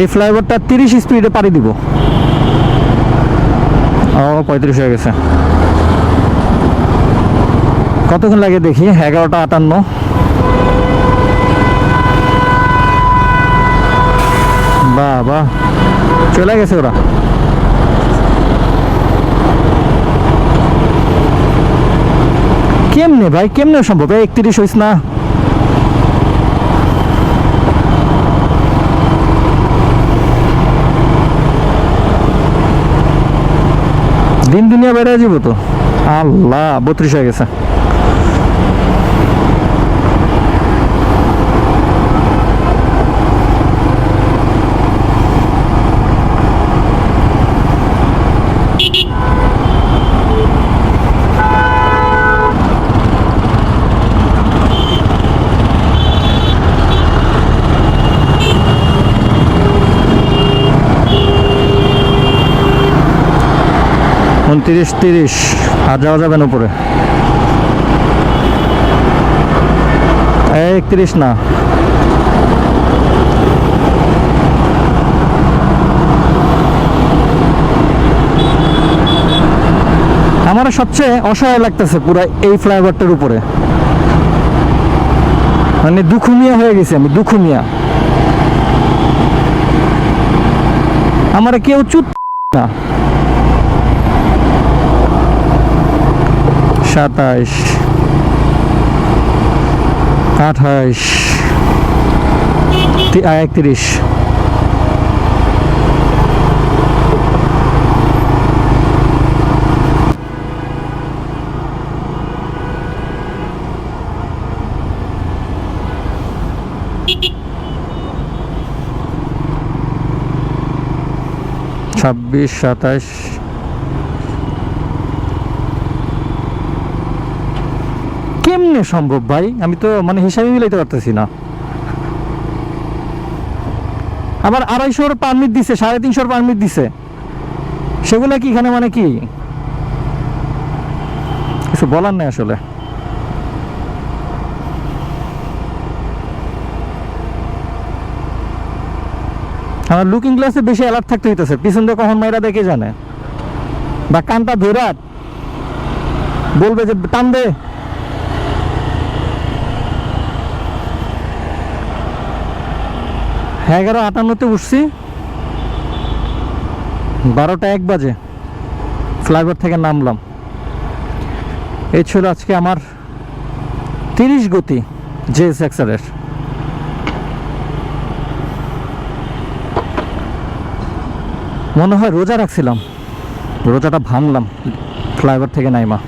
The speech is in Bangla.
এই ফ্লাইওভারটা 30 স্পিডে পাড়ি দিব। ও 35 হয়ে গেছে। কতক্ষণ লাগে দেখি? 11:58। বাহ বাহ, চলে গেছে ওরা। কেমনে ভাই, কেমনে সম্ভব? 31 হইস না? দিন দুনিয়া বেড়ে যাব তো। আল্লাহ, 32 হয়ে গেছে। উনত্রিশ 30 আর যাওয়া যাবে না উপরে। 31 না, আমার সবচেয়ে অসহায় লাগতেছে পুরো এই ফ্লাইওভারটার উপরে। মানে দুখুমিয়া হয়ে গেছে আমি, দুখুমিয়া। আমার কেউ চুপ না। 27 28 31 26 27। কেমনে সম্ভব ভাই? আমি তো মানে হিসাবে মিলাইতে পারতেছি না। আবার 250 পারমিট দিছে, 350 পারমিট দিছে, সেগুলো কি এখানে মানে কি কিছু বলার নেই আসলে। আমার লুকিং গ্লাসে বেশি অ্যালার্ট থাকতে হইতেছে, পিছন দিয়ে কখন মাইরা দেখে জানে, বা কানটা ধরে বলবে যে টান দে। হ্যাঁ, 11:58 উঠছি, 12:01 বাজে ফ্লাইওভার থেকে নামলাম। এই ছিল আজকে আমার 30 গতি JSX-এর। মনে হয় রোজা রাখছিলাম, রোজাটা ভাঙলাম ফ্লাইওভার থেকে নাইমা।